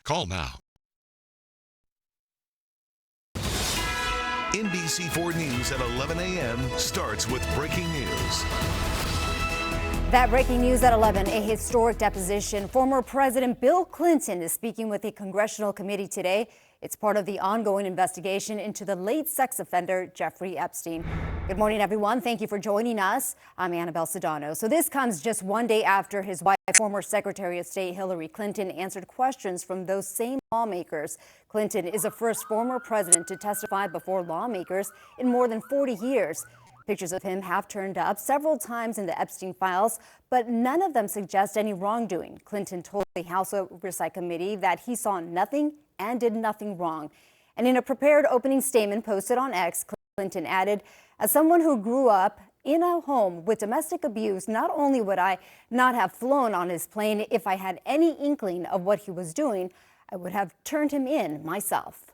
Call now. NBC4 News at 11 a.m. starts with breaking news. That breaking news at 11, a historic deposition. Former President Bill Clinton is speaking with a congressional committee today. It's part of the ongoing investigation into the late sex offender Jeffrey Epstein. Good morning, everyone. Thank you for joining us. I'm Annabelle Sedano. So this comes just one day after his wife, former Secretary of State Hillary Clinton, answered questions from those same lawmakers. Clinton is the first former president to testify before lawmakers in more than 40 years. Pictures of him have turned up several times in the Epstein files, but none of them suggest any wrongdoing. Clinton told the House Oversight Committee that he saw nothing and did nothing wrong. And in a prepared opening statement posted on X, Clinton added, "As someone who grew up in a home with domestic abuse, not only would I not have flown on his plane if I had any inkling of what he was doing, I would have turned him in myself."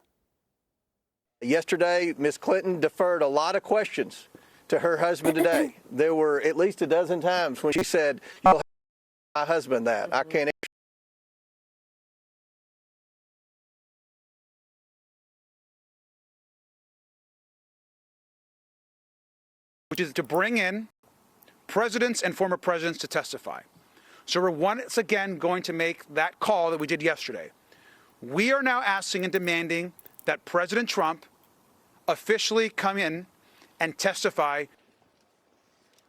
Yesterday, Ms. Clinton deferred a lot of questions to her husband today. There were at least a dozen times when she said, "You'll have my husband that. I can't." Which is to bring in presidents and former presidents to testify. So we're once again going to make that call that we did yesterday. We are now asking and demanding that President Trump officially come in and testify.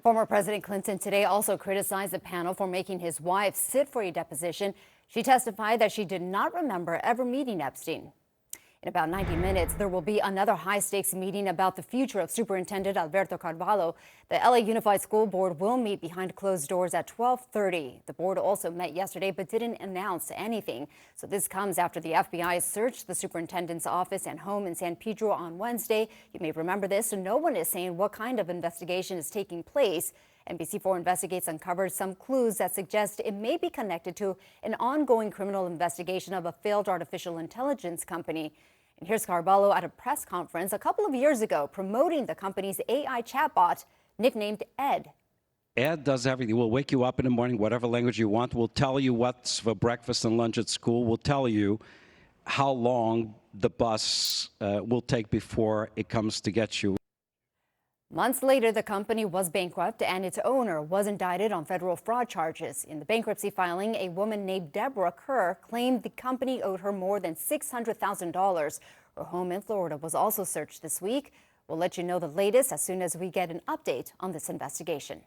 Former President Clinton today also criticized the panel for making his wife sit for a deposition. She testified that she did not remember ever meeting Epstein. In about 90 minutes, there will be another high-stakes meeting about the future of Superintendent Alberto Carvalho. The LA Unified School Board will meet behind closed doors at 12:30. The board also met yesterday but didn't announce anything. So this comes after the FBI searched the superintendent's office and home in San Pedro on Wednesday. You may remember this, so no one is saying what kind of investigation is taking place. NBC4 Investigates uncovered some clues that suggest it may be connected to an ongoing criminal investigation of a failed artificial intelligence company. And here's Carvalho at a press conference a couple of years ago promoting the company's AI chatbot nicknamed Ed. Ed does everything. We'll wake you up in the morning, whatever language you want. We'll tell you what's for breakfast and lunch at school. We'll tell you how long the bus will take before it comes to get you. Months later, the company was bankrupt and its owner was indicted on federal fraud charges. In the bankruptcy filing, a woman named Deborah Kerr claimed the company owed her more than $600,000. Her home in Florida was also searched this week. We'll let you know the latest as soon as we get an update on this investigation.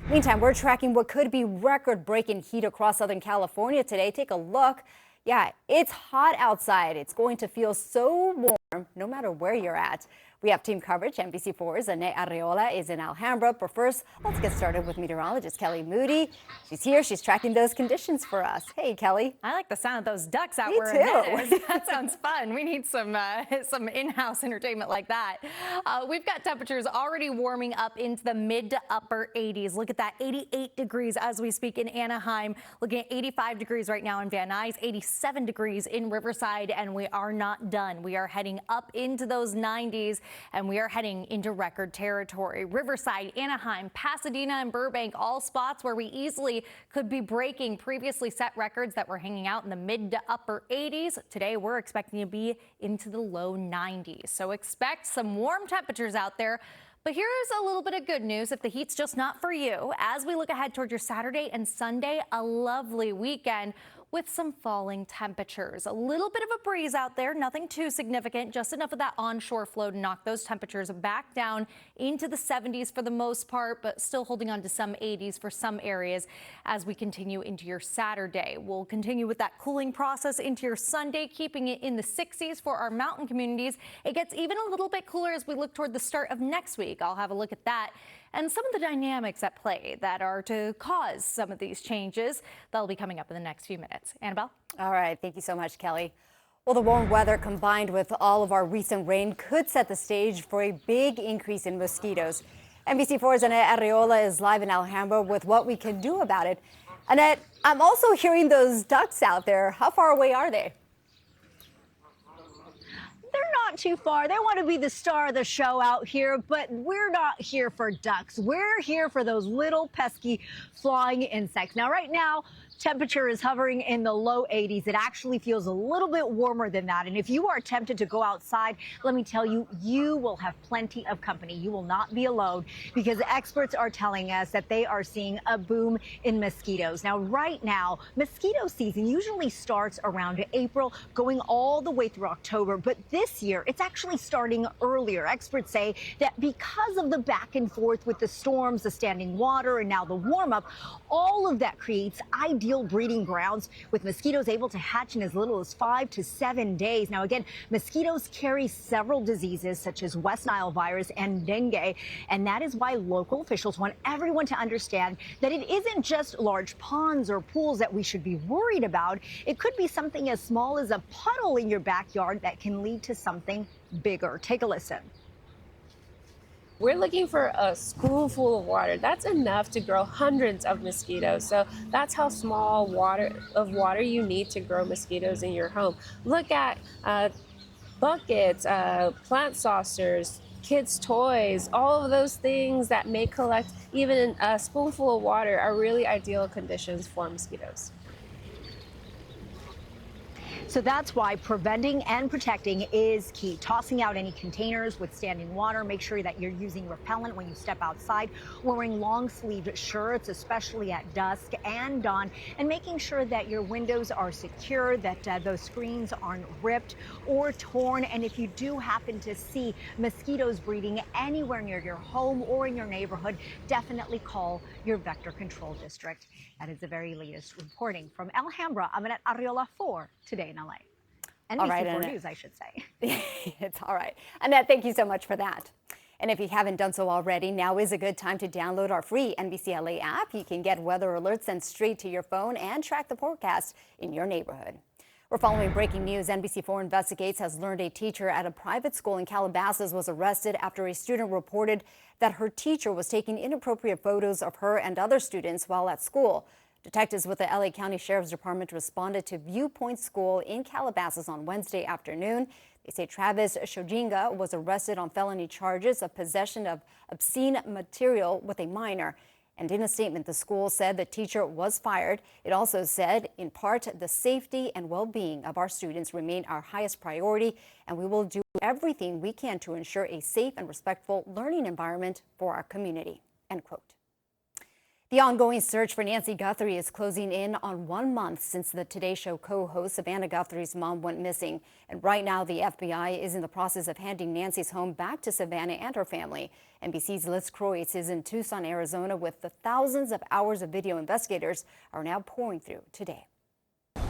Meantime, we're tracking what could be record-breaking heat across Southern California today. Take a look. Yeah, it's hot outside. It's going to feel so warm no matter where you're at. We have team coverage. NBC4's Annette Arreola is in Alhambra. But first, let's get started with meteorologist Kelly Moody. She's here. She's tracking those conditions for us. Hey, Kelly. I like the sound of those ducks out Me where too. it is. That sounds fun. We need some in-house entertainment like that. We've got temperatures already warming up into the mid to upper 80s. Look at that, 88 degrees as we speak in Anaheim. Looking at 85 degrees right now in Van Nuys, 87 degrees in Riverside, and we are not done. We are heading up into those 90s. And we are heading into record territory. Riverside, Anaheim, Pasadena, and Burbank, all spots where we easily could be breaking previously set records that were hanging out in the mid to upper 80s. Today, we're expecting to be into the low 90s. So expect some warm temperatures out there. But here's a little bit of good news if the heat's just not for you. As we look ahead toward your Saturday and Sunday, a lovely weekend with some falling temperatures. A little bit of a breeze out there, nothing too significant, just enough of that onshore flow to knock those temperatures back down into the 70s for the most part, but still holding on to some 80s for some areas as we continue into your Saturday. We'll continue with that cooling process into your Sunday, keeping it in the 60s for our mountain communities. It gets even a little bit cooler as we look toward the start of next week. I'll have a look at that and some of the dynamics at play that are to cause some of these changes. That'll be coming up in the next few minutes. Annabelle? All right. Thank you so much, Kelly. Well, the warm weather combined with all of our recent rain could set the stage for a big increase in mosquitoes. NBC4's Annette Arreola is live in Alhambra with what we can do about it. Annette, I'm also hearing those ducks out there. How far away are they? They're not too far. They want to be the star of the show out here, but we're not here for ducks. We're here for those little pesky flying insects. Now, right now, temperature is hovering in the low 80s. It actually feels a little bit warmer than that. And if you are tempted to go outside, let me tell you, you will have plenty of company. You will not be alone because experts are telling us that they are seeing a boom in mosquitoes. Now, right now, mosquito season usually starts around April, going all the way through October. But this year, it's actually starting earlier. Experts say that because of the back and forth with the storms, the standing water, and now the warm up, all of that creates ideal breeding grounds with mosquitoes able to hatch in as little as 5 to 7 days. Now, again, mosquitoes carry several diseases such as West Nile virus and dengue, and that is why local officials want everyone to understand that it isn't just large ponds or pools that we should be worried about. It could be something as small as a puddle in your backyard that can lead to something bigger. Take a listen. We're looking for a spoonful of water. That's enough to grow hundreds of mosquitoes. So that's how small water you need to grow mosquitoes in your home. Look at buckets, plant saucers, kids' toys, all of those things that may collect even a spoonful of water are really ideal conditions for mosquitoes. So that's why preventing and protecting is key. Tossing out any containers with standing water. Make sure that you're using repellent when you step outside. Wearing long-sleeved shirts, especially at dusk and dawn. And making sure that your windows are secure, that those screens aren't ripped or torn. And if you do happen to see mosquitoes breeding anywhere near your home or in your neighborhood, definitely call your vector control district. That is the very latest reporting from Alhambra. I'm at Arriola 4 today in LA. NBC4 News, I should say. It's all right. Annette, thank you so much for that. And if you haven't done so already, now is a good time to download our free NBC LA app. You can get weather alerts sent straight to your phone and track the forecast in your neighborhood. We're following breaking news. NBC4 Investigates has learned a teacher at a private school in Calabasas was arrested after a student reported that her teacher was taking inappropriate photos of her and other students while at school. Detectives with the LA County Sheriff's Department responded to Viewpoint School in Calabasas on Wednesday afternoon. They say Travis Shojinga was arrested on felony charges of possession of obscene material with a minor. And in a statement, the school said the teacher was fired. It also said, in part, the safety and well-being of our students remain our highest priority, and we will do everything we can to ensure a safe and respectful learning environment for our community, end quote. The ongoing search for Nancy Guthrie is closing in on 1 month since the Today Show co-host Savannah Guthrie's mom went missing. And right now, the FBI is in the process of handing Nancy's home back to Savannah and her family. NBC's Liz Croix is in Tucson, Arizona, with the thousands of hours of video investigators are now pouring through today.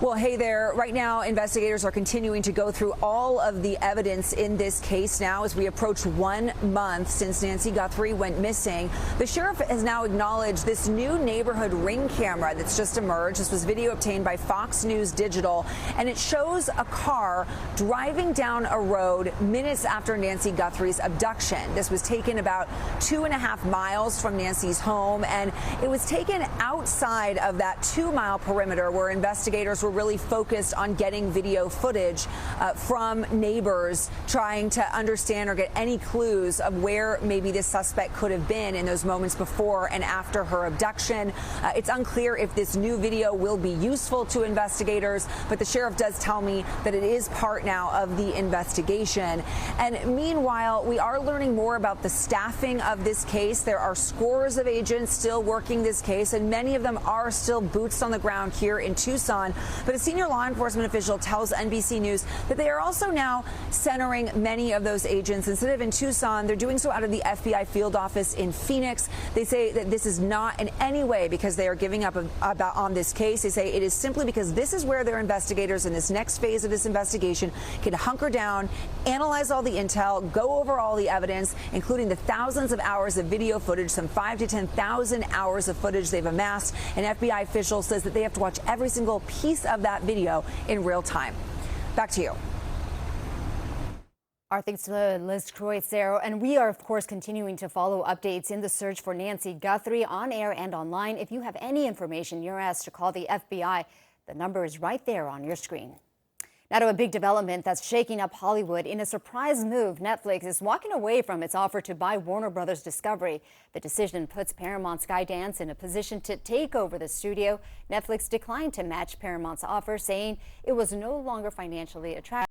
Well, hey there. Right now, investigators are continuing to go through all of the evidence in this case now as we approach 1 month since Nancy Guthrie went missing. The sheriff has now acknowledged this new neighborhood ring camera that's just emerged. This was video obtained by Fox News Digital, and it shows a car driving down a road minutes after Nancy Guthrie's abduction. This was taken about 2.5 miles from Nancy's home, and it was taken outside of that 2-mile perimeter where investigators were really focused on getting video footage from neighbors trying to understand or get any clues of where maybe this suspect could have been in those moments before and after her abduction. It's unclear if this new video will be useful to investigators, but the sheriff does tell me that it is part now of the investigation. And meanwhile, we are learning more about the staffing of this case. There are scores of agents still working this case, and many of them are still boots on the ground here in Tucson. But a senior law enforcement official tells NBC News that they are also now centering many of those agents. Instead of in Tucson, they're doing so out of the FBI field office in Phoenix. They say that this is not in any way because they are giving up on this case. They say it is simply because this is where their investigators in this next phase of this investigation can hunker down, analyze all the intel, go over all the evidence, including the thousands of hours of video footage, some 5,000 to 10,000 hours of footage they've amassed. An FBI official says that they have to watch every single piece of that video in real time. Back to you. Our thanks to Liz Croix there. And we are, of course, continuing to follow updates in the search for Nancy Guthrie on air and online. If you have any information, you're asked to call the FBI. The number is right there on your screen. Now to a big development that's shaking up Hollywood. In a surprise move, Netflix is walking away from its offer to buy Warner Brothers Discovery. The decision puts Paramount Skydance in a position to take over the studio. Netflix declined to match Paramount's offer, saying it was no longer financially attractive.